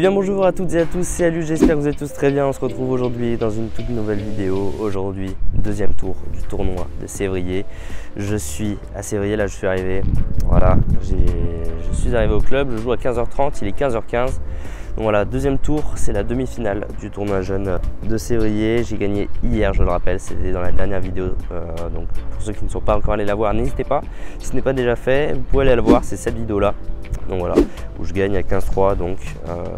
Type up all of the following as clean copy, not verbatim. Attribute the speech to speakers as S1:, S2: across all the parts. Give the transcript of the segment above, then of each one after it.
S1: bien bonjour à toutes et à tous, c'est Alu, j'espère que vous êtes tous très bien. On se retrouve aujourd'hui dans une toute nouvelle vidéo. Aujourd'hui, deuxième tour du tournoi de Sévrier. Je suis à Sévrier, là je suis arrivé, voilà, je suis arrivé au club, je joue à 15h30, il est 15h15. Donc voilà, deuxième tour, c'est la demi-finale du tournoi jeune de Sévrier. J'ai gagné hier, je le rappelle, c'était dans la dernière vidéo. Donc pour ceux qui ne sont pas encore allés la voir, n'hésitez pas. Si ce n'est pas déjà fait, vous pouvez aller la voir, c'est cette vidéo-là. Donc voilà, où je gagne à 15-3 donc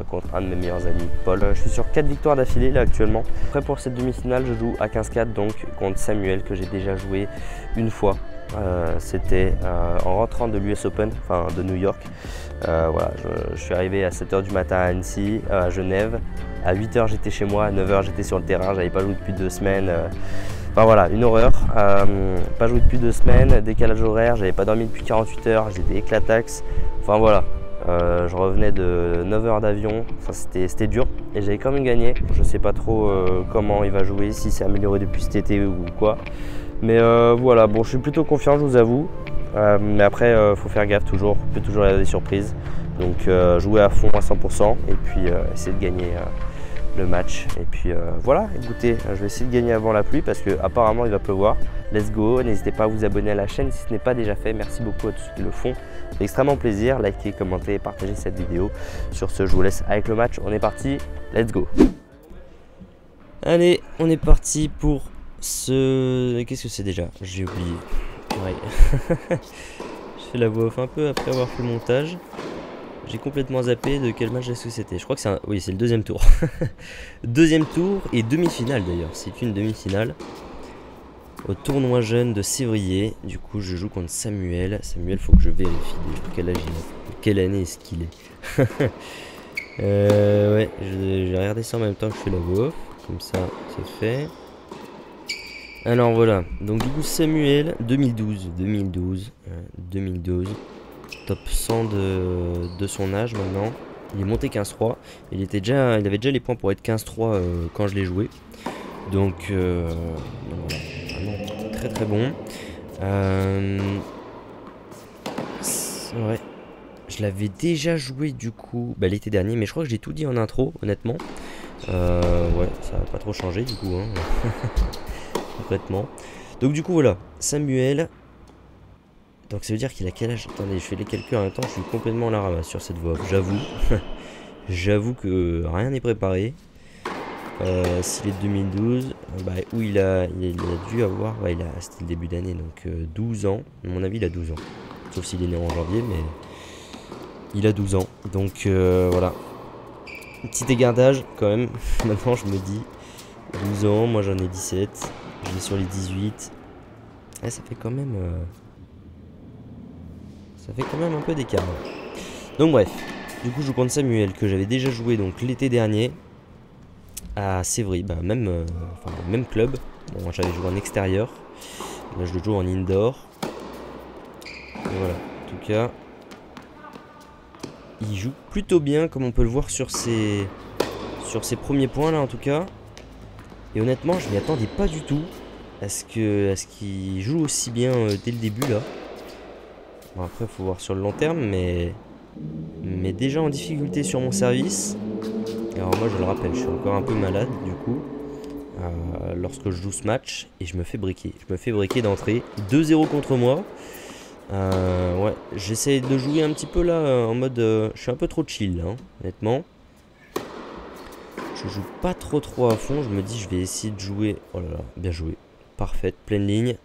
S1: contre un de mes meilleurs amis, Paul. Je suis sur 4 victoires d'affilée là actuellement. Après pour cette demi-finale, je joue à 15-4 donc contre Samuel que j'ai déjà joué une fois. C'était en rentrant de l'US Open, enfin de New York. Voilà, je suis arrivé à 7h du matin à Annecy, à Genève. À 8h j'étais chez moi, à 9h j'étais sur le terrain, j'avais pas joué depuis 2 semaines. Enfin voilà, une horreur. Pas joué depuis 2 semaines, décalage horaire, j'avais pas dormi depuis 48 heures, j'étais éclataxe. Enfin voilà, je revenais de 9 heures d'avion, enfin, c'était dur et j'avais quand même gagné. Je sais pas trop comment il va jouer, si c'est amélioré depuis cet été ou quoi. Mais voilà, bon, je suis plutôt confiant, je vous avoue. Mais après, faut faire gaffe toujours, il peut toujours y avoir des surprises. Donc jouer à fond à 100% et puis essayer de gagner le match. Et puis voilà, écoutez, je vais essayer de gagner avant la pluie parce qu'apparemment il va pleuvoir. Let's go, n'hésitez pas à vous abonner à la chaîne si ce n'est pas déjà fait. Merci beaucoup à tous ceux qui le font. Ça fait extrêmement plaisir. Likez, commentez, partagez cette vidéo. Sur ce, je vous laisse avec le match. On est parti, let's go. Allez, on est parti pour ce... Qu'est-ce que c'est déjà? J'ai oublié. Ouais. Je fais la voix off un peu après avoir fait le montage. J'ai complètement zappé de quel match est-ce que c'était. Je crois que c'est oui, c'est le deuxième tour. Deuxième tour et demi-finale d'ailleurs. C'est une demi-finale au tournoi jeune de Sévrier. Du coup, je joue contre Samuel. Samuel, faut que je vérifie quel âge il a. Quelle année est-ce qu'il est, ouais, j'ai regardé ça en même temps que je fais la voix off. Comme ça, c'est fait. Alors voilà. Donc du coup, Samuel, 2012. Top 100 de son âge maintenant. Il est monté 15-3. Il avait déjà les points pour être 15-3 quand je l'ai joué. Donc voilà, vraiment très très bon. Ouais, je l'avais déjà joué du coup l'été dernier, mais je crois que j'ai tout dit en intro, honnêtement. Ouais, ça va pas trop changer du coup, hein. Concrètement. Donc du coup voilà, Samuel. Donc ça veut dire qu'il a quel âge? Attendez, je fais les calculs en même temps, je suis complètement à la ramasse sur cette voix, j'avoue. J'avoue que rien n'est préparé. S'il est de 2012, où il a dû avoir, c'était le début d'année, donc 12 ans. À mon avis, il a 12 ans. Sauf s'il est né en janvier, mais il a 12 ans. Donc voilà. Un petit égard d'âge quand même. Maintenant, je me dis 12 ans, moi j'en ai 17. Je vais sur les 18. Ouais, ça fait quand même... Ça fait quand même un peu d'écart. Donc bref, du coup je joue contre Samuel que j'avais déjà joué donc l'été dernier à Sévry, même club. Bon, j'avais joué en extérieur. Là je le joue en indoor. Et voilà, en tout cas, il joue plutôt bien comme on peut le voir sur ses premiers points là en tout cas. Et honnêtement, je m'y attendais pas du tout à ce qu'il joue aussi bien dès le début là. Bon, après, il faut voir sur le long terme, mais déjà en difficulté sur mon service. Alors moi, je le rappelle, je suis encore un peu malade, du coup, lorsque je joue ce match, et je me fais briquer. Je me fais briquer d'entrée. 2-0 contre moi. Ouais, j'essaie de jouer un petit peu là, en mode... je suis un peu trop chill, hein, honnêtement. Je joue pas trop à fond. Je me dis, je vais essayer de jouer... Oh là là, bien joué. Parfaite, pleine ligne.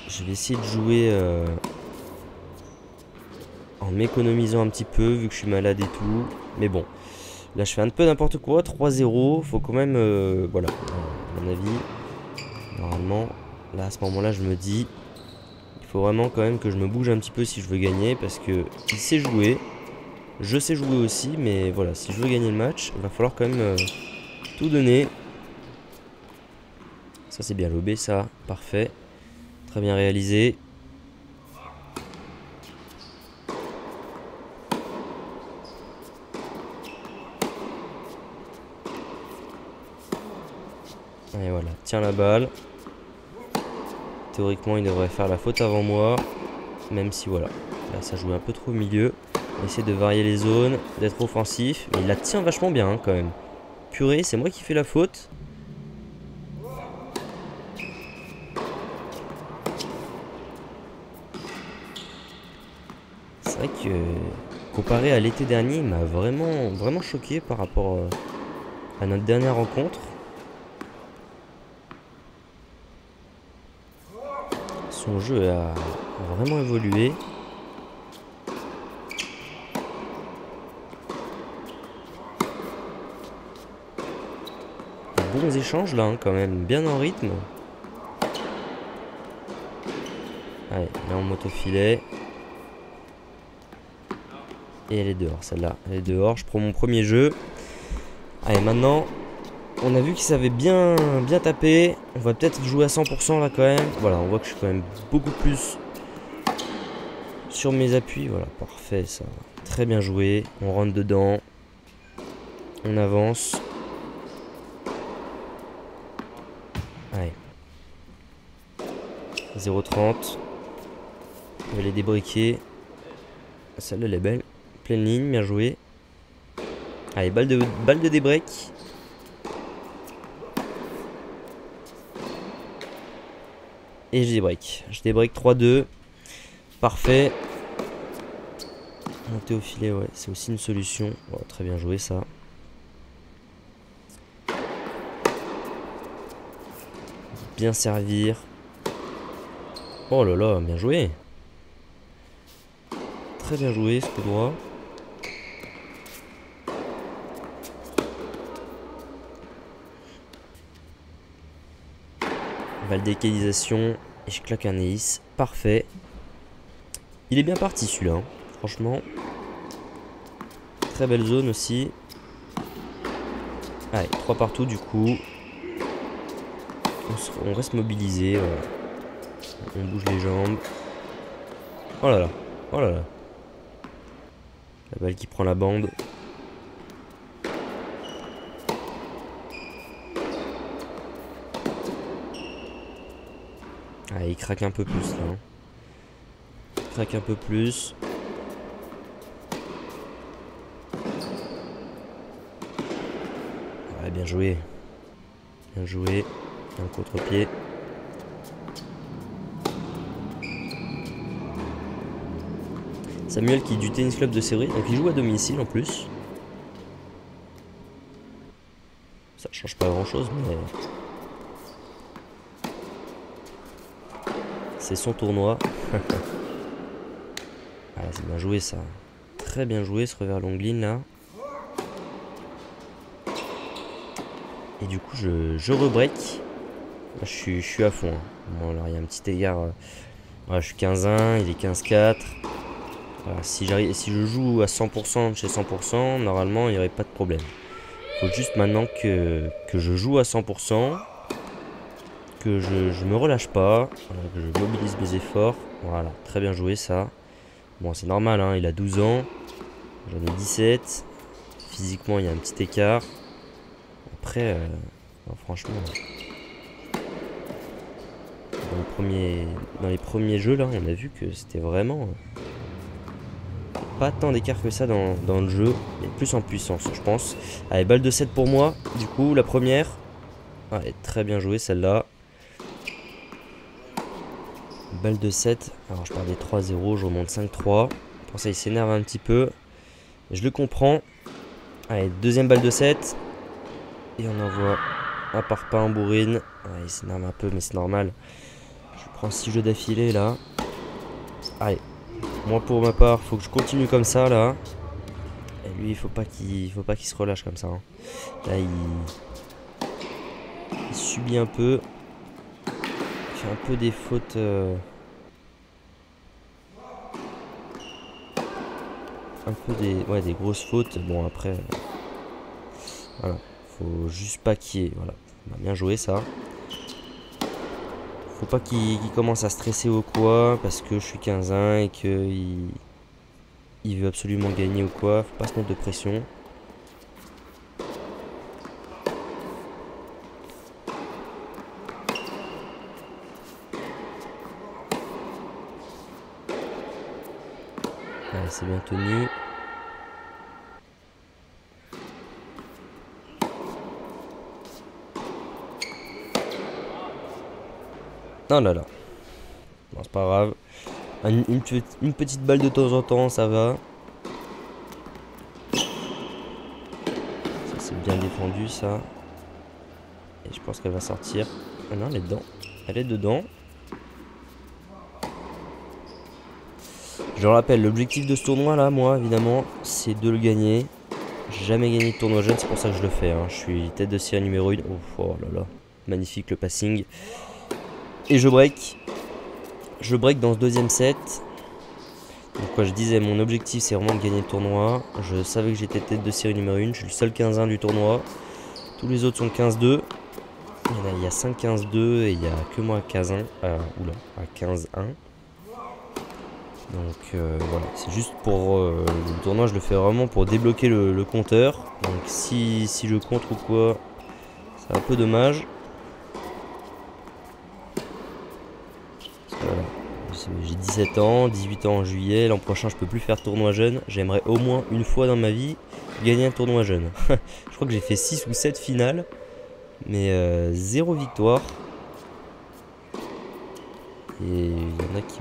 S1: Je vais essayer de jouer en m'économisant un petit peu vu que je suis malade et tout. Mais bon, là je fais un peu n'importe quoi. 3-0, faut quand même... voilà, à mon avis, normalement, là à ce moment-là je me dis, il faut vraiment quand même que je me bouge un petit peu si je veux gagner. Parce que il sait jouer, je sais jouer aussi. Mais voilà, si je veux gagner le match, il va falloir quand même tout donner. Ça c'est bien lobé, ça, parfait. Très bien réalisé. Et voilà, tiens la balle. Théoriquement, il devrait faire la faute avant moi. Même si voilà, là ça joue un peu trop au milieu. On va essayer de varier les zones, d'être offensif. Mais il la tient vachement bien hein, quand même. Purée, c'est moi qui fais la faute. C'est vrai que comparé à l'été dernier, il m'a vraiment choqué par rapport à notre dernière rencontre. Son jeu a vraiment évolué. Bons échanges là hein, quand même, bien en rythme. Allez, là on monte au filet. Et elle est dehors celle-là, elle est dehors, je prends mon premier jeu. Allez maintenant, on a vu qu'il savait bien taper. On va peut-être jouer à 100% là quand même. Voilà, on voit que je suis quand même beaucoup plus sur mes appuis. Voilà, parfait ça, très bien joué. On rentre dedans, on avance. Allez. 0,30. On va les débriquer. Celle-là elle est belle. Pleine ligne, bien joué. Allez, balle de débreak. Et je débreak. Je débreak 3-2. Parfait. Monter au filet, ouais, c'est aussi une solution. Oh, très bien joué ça. Bien servir. Oh là là, bien joué. Très bien joué ce coup droit. Balle d'égalisation et je claque un ace. Parfait. Il est bien parti celui-là, hein. Franchement. Très belle zone aussi. Allez, 3 partout du coup. On reste mobilisé. Voilà. On bouge les jambes. Oh là là. Oh là là. La balle qui prend la bande. Ah, il craque un peu plus là. Hein. Il craque un peu plus. Ouais, bien joué. Bien joué. Un contre-pied. Samuel qui est du tennis club de Sévry, donc il joue à domicile en plus. Ça change pas grand chose, mais c'est son tournoi. Ah, c'est bien joué ça. Très bien joué ce revers longue ligne là. Et du coup je rebreak. Là, je suis à fond. Hein. Bon alors il y a un petit égard. Voilà, je suis 15-1, il est 15-4. Voilà, si je joue à 100% de chez 100%, normalement il n'y aurait pas de problème. Il faut juste maintenant que je joue à 100%, que je me relâche pas, que je mobilise mes efforts. Voilà, très bien joué ça. Bon, c'est normal, hein, il a 12 ans, j'en ai 17. Physiquement, il y a un petit écart. Après, non, franchement, dans les premiers jeux, là, on a vu que c'était vraiment... pas tant d'écart que ça dans le jeu, mais plus en puissance je pense. Allez, balle de 7 pour moi, du coup la première. Allez, très bien joué celle-là. Balle de 7, alors je pars des 3-0, je remonte 5-3. Pour ça il s'énerve un petit peu, je le comprends. Allez, deuxième balle de 7. Et on envoie un par pas en bourrine. Allez, il s'énerve un peu mais c'est normal. Je prends 6 jeux d'affilée là. Allez. Moi pour ma part, faut que je continue comme ça là. Et lui, il faut pas qu'il se relâche comme ça. Hein. Là, il subit un peu. Il fait un peu des fautes. Un peu des grosses fautes. Bon après, voilà, faut juste pas qu'il y ait. Voilà, on a bien joué ça. Faut pas qu'il commence à stresser ou quoi, parce que je suis 15-1 et qu'il veut absolument gagner ou quoi. Faut pas se mettre de pression. Allez, c'est bien tenu. Oh là là. Bon, c'est pas grave. Une petite balle de temps en temps, ça va. Ça, c'est bien défendu, ça. Et je pense qu'elle va sortir. Ah non, elle est dedans. Elle est dedans. Je rappelle, l'objectif de ce tournoi là, moi évidemment, c'est de le gagner. J'ai jamais gagné de tournoi jeune, c'est pour ça que je le fais. Hein. Je suis tête de série numéro 1. Oh là là, magnifique le passing. Et je break. Je break dans ce deuxième set. Donc quoi, je disais, mon objectif c'est vraiment de gagner le tournoi. Je savais que j'étais tête de série numéro 1. Je suis le seul 15-1 du tournoi. Tous les autres sont 15-2. Il y a 5-15-2 et il n'y a que moi à 15-1. Oula, à 15-1. Donc voilà, c'est juste pour le tournoi, je le fais vraiment pour débloquer le compteur. Donc si je contre ou quoi, c'est un peu dommage. Voilà. J'ai 17 ans, 18 ans en juillet. L'an prochain, je peux plus faire tournoi jeune. J'aimerais au moins une fois dans ma vie gagner un tournoi jeune. Je crois que j'ai fait 6 ou 7 finales, mais 0 victoire. Et il y en a qui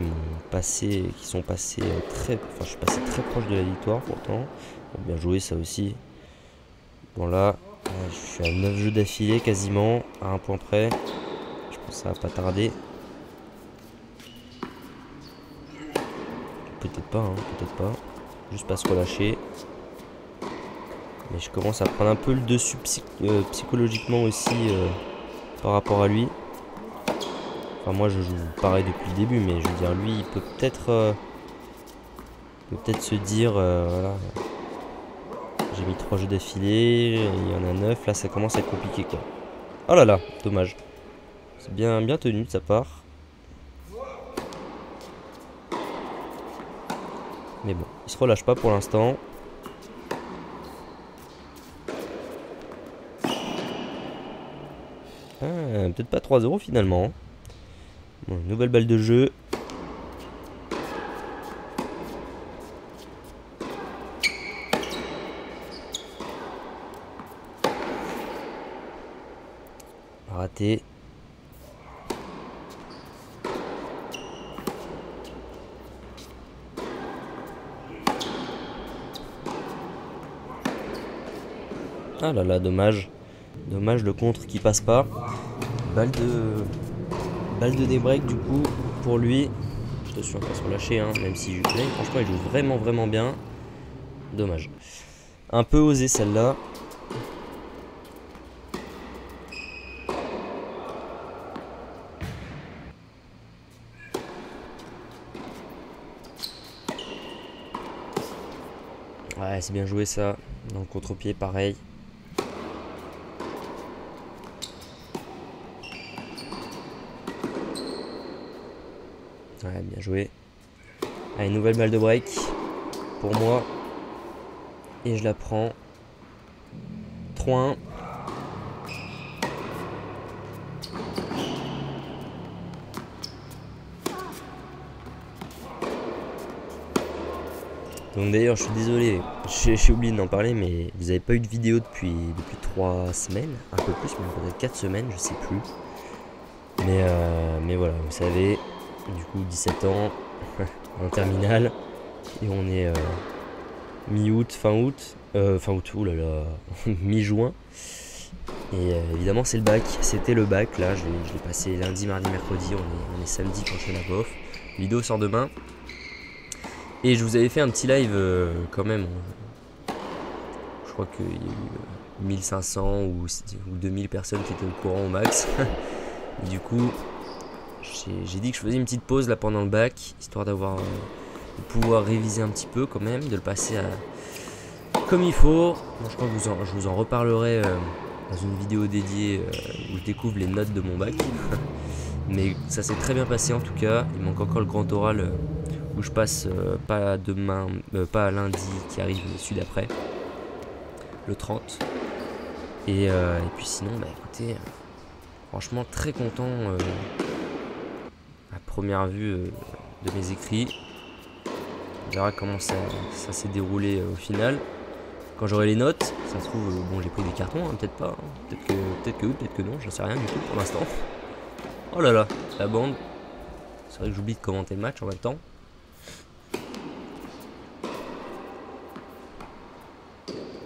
S1: sont passés très... Enfin, je suis passé très proche de la victoire pourtant. Bon, bien joué ça aussi. Bon là, je suis à 9 jeux d'affilée quasiment, à un point près. Je pense que ça va pas tarder. Peut-être pas, hein, peut-être pas. Juste pas se relâcher. Mais je commence à prendre un peu le dessus psychologiquement aussi par rapport à lui. Enfin, moi je joue pareil depuis le début, mais je veux dire, lui il peut peut-être se dire voilà, j'ai mis 3 jeux d'affilée, il y en a 9, là ça commence à être compliqué quoi. Oh là là, dommage. C'est bien tenu de sa part. Mais bon, il se relâche pas pour l'instant. Ah, peut-être pas 3-0 finalement. Bon, nouvelle balle de jeu. Raté. Ah là là, dommage. Dommage le contre qui passe pas. Balle de débreak du coup pour lui. Attention, pas se relâcher, hein, même si franchement il joue vraiment bien. Dommage. Un peu osé celle-là. Ouais, c'est bien joué ça. Dans le contre-pied, pareil. Ouais, bien joué. Allez, nouvelle balle de break pour moi. Et je la prends. 3-1. Donc d'ailleurs, je suis désolé, j'ai oublié d'en parler, mais vous n'avez pas eu de vidéo depuis 3 semaines, un peu plus, mais peut-être 4 semaines, je sais plus. Mais voilà, vous savez, du coup 17 ans, en terminale, et on est mi-août, fin août, oulala, mi-juin. Et évidemment c'est le bac, c'était le bac, là je l'ai passé lundi, mardi, mercredi, on est samedi quand je fais la bof. Vidéo sort demain. Et je vous avais fait un petit live quand même. Je crois qu'il y a eu 1500 ou 2000 personnes qui étaient au courant au max. Et du coup, j'ai dit que je faisais une petite pause là pendant le bac, histoire de pouvoir réviser un petit peu quand même, de le passer comme il faut. Bon, je crois que je vous en reparlerai dans une vidéo dédiée où je découvre les notes de mon bac. Mais ça s'est très bien passé en tout cas. Il manque encore le grand oral où je passe pas demain, pas lundi qui arrive, mais celui d'après, le 30. Et puis sinon, bah écoutez, franchement très content à première vue de mes écrits. On verra comment ça s'est déroulé au final. Quand j'aurai les notes, ça se trouve, bon j'ai pris des cartons, hein, peut-être pas, hein. Peut-être que oui, peut-être que non, j'en sais rien du tout pour l'instant. Oh là là, la bande. C'est vrai que j'oublie de commenter le match en même temps.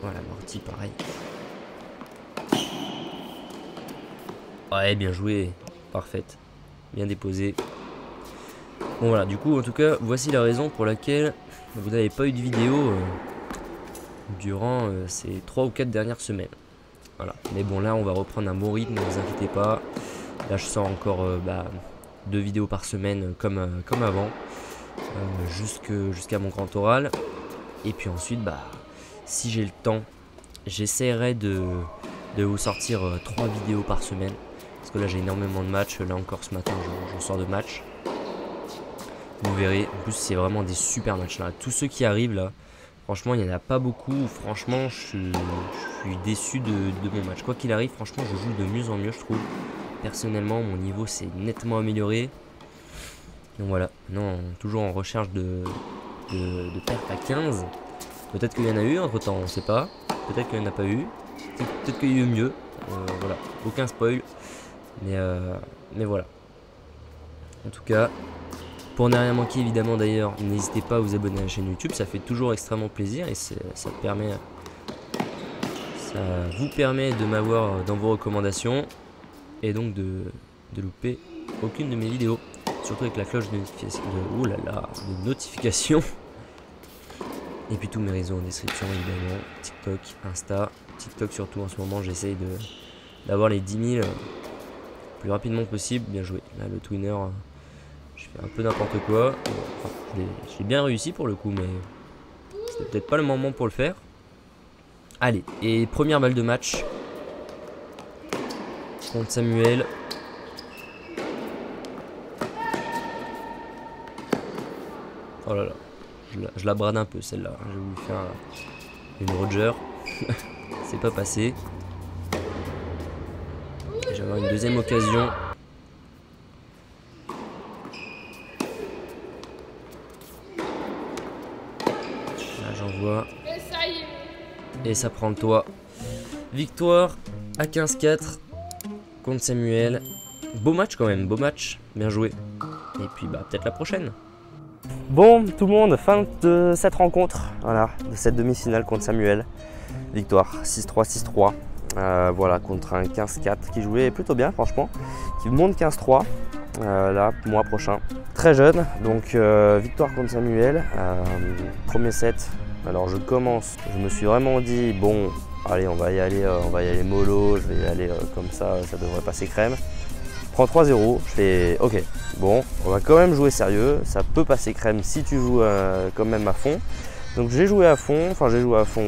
S1: Voilà, Morty pareil. Ouais, bien joué. Parfaite. Bien déposé. Bon voilà, du coup, en tout cas, voici la raison pour laquelle vous n'avez pas eu de vidéo durant ces 3 ou 4 dernières semaines. Voilà. Mais bon, là, on va reprendre un bon rythme, ne vous inquiétez pas. Là, je sors encore 2 vidéos par semaine comme avant. Jusqu'à mon grand oral. Et puis ensuite, si j'ai le temps, j'essaierai de vous sortir 3 vidéos par semaine. Parce que là, j'ai énormément de matchs. Là encore, ce matin, je sors de matchs. Vous verrez. En plus, c'est vraiment des super matchs là. Tous ceux qui arrivent là, franchement, il n'y en a pas beaucoup. Franchement, je suis déçu de mon match. Quoi qu'il arrive, franchement, je joue de mieux en mieux, je trouve. Personnellement, mon niveau s'est nettement amélioré. Donc voilà, non, toujours en recherche de perf à 15. Peut-être qu'il y en a eu entre temps, on ne sait pas. Peut-être qu'il n'y en a pas eu. Peut-être qu'il y a eu mieux. Voilà, aucun spoil. Mais voilà. En tout cas, pour ne rien manquer évidemment d'ailleurs, n'hésitez pas à vous abonner à la chaîne YouTube. Ça fait toujours extrêmement plaisir et ça vous permet de m'avoir dans vos recommandations. Et donc de louper aucune de mes vidéos. Surtout avec la cloche de notification. Et puis tous mes réseaux en description évidemment. TikTok, Insta. TikTok surtout en ce moment j'essaye d'avoir les 10 000 le plus rapidement possible. Bien joué. Là le twinner, je fais un peu n'importe quoi. Enfin, j'ai bien réussi pour le coup mais c'était peut-être pas le moment pour le faire. Allez, et première balle de match. Contre Samuel. Oh là là, je la brade un peu celle-là. J'ai voulu faire une Roger. C'est pas passé. J'avais une deuxième occasion. Là j'envoie. Et ça prend le toit. Victoire à 15-4. Contre Samuel. Beau match quand même, beau match. Bien joué. Et puis peut-être la prochaine. Bon tout le monde, fin de cette rencontre. Voilà, de cette demi-finale contre Samuel. Victoire 6-3, 6-3. Voilà, contre un 15-4 qui jouait plutôt bien franchement. Qui monte 15-3. Là, mois prochain. Très jeune, donc victoire contre Samuel. Premier set. Alors je commence, je me suis vraiment dit bon. Allez, on va y aller mollo, je vais y aller comme ça devrait passer crème. Je prends 3-0, je fais ok, bon, on va quand même jouer sérieux, ça peut passer crème si tu joues quand même à fond. Donc j'ai joué à fond,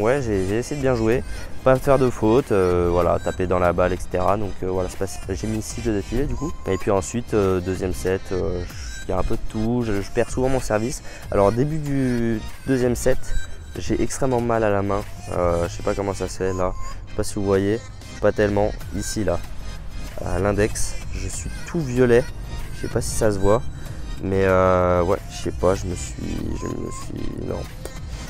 S1: ouais, j'ai essayé de bien jouer, pas faire de faute, voilà, taper dans la balle, etc. Donc voilà, j'ai mis 6 jeux d'affilée du coup. Et puis ensuite, deuxième set, il y a un peu de tout, je perds souvent mon service. Alors début du deuxième set, j'ai extrêmement mal à la main, je sais pas comment ça se fait là, je sais pas si vous voyez, pas tellement, ici là, à l'index, je suis tout violet, je sais pas si ça se voit, mais ouais, je sais pas, non,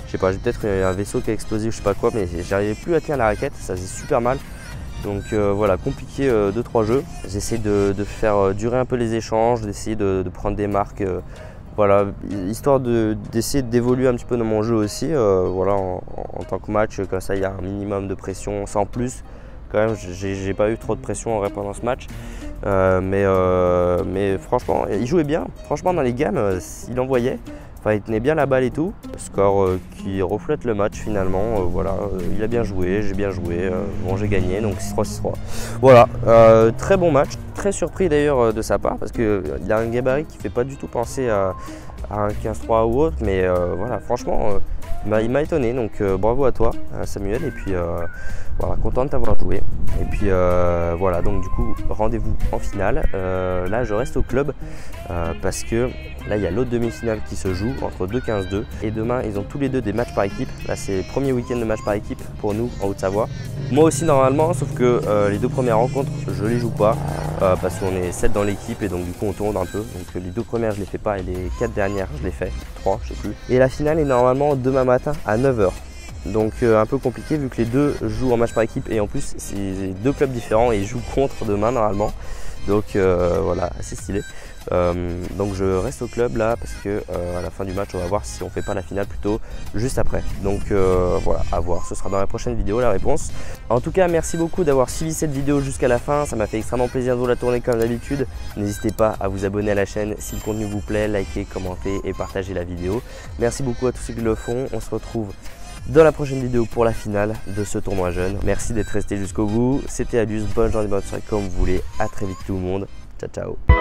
S1: je sais pas, j'ai peut-être un vaisseau qui a explosé ou je sais pas quoi, mais j'arrivais plus à tenir la raquette, ça faisait super mal, donc voilà, compliqué 2-3 jeux, j'essaie de faire durer un peu les échanges, d'essayer de prendre des marques. Voilà, histoire d'essayer d'évoluer un petit peu dans mon jeu aussi, voilà, en tant que match, comme ça il y a un minimum de pression, sans plus, quand même, j'ai pas eu trop de pression en vrai pendant ce match, mais franchement, il jouait bien, franchement dans les gammes, il envoyait, enfin il tenait bien la balle et tout, score qui reflète le match finalement, voilà, il a bien joué, j'ai bien joué, bon j'ai gagné, donc 6-3, 6-3, voilà, très bon match. Très surpris d'ailleurs de sa part parce qu'il a un gabarit qui fait pas du tout penser à un 15-3 ou autre, mais voilà, franchement il m'a étonné, donc bravo à toi Samuel, et puis voilà, content de t'avoir joué, et puis voilà, donc du coup rendez-vous en finale. Là je reste au club parce que là il y a l'autre demi-finale qui se joue entre 2-15-2 et demain ils ont tous les deux des matchs par équipe. Là c'est le premier week-end de match par équipe pour nous en Haute-Savoie, moi aussi normalement, sauf que les 2 premières rencontres je les joue pas parce qu'on est 7 dans l'équipe et donc du coup on tourne un peu, donc les 2 premières je les fais pas et les 4 dernières je les fais, 3 je sais plus, et la finale est normalement demain matin à 9 h. Donc un peu compliqué vu que les deux jouent en match par équipe et en plus c'est 2 clubs différents et ils jouent contre demain normalement. Donc voilà, assez stylé. Donc je reste au club là parce que à la fin du match on va voir si on fait pas la finale plutôt juste après. Donc voilà, à voir, ce sera dans la prochaine vidéo la réponse. En tout cas, merci beaucoup d'avoir suivi cette vidéo jusqu'à la fin, ça m'a fait extrêmement plaisir de vous la tourner comme d'habitude. N'hésitez pas à vous abonner à la chaîne si le contenu vous plaît, likez, commentez et partagez la vidéo. Merci beaucoup à tous ceux qui le font, on se retrouve dans la prochaine vidéo pour la finale de ce tournoi jeune. Merci d'être resté jusqu'au bout, c'était Alus, bonne journée, bonne soirée comme vous voulez, à très vite tout le monde, ciao ciao.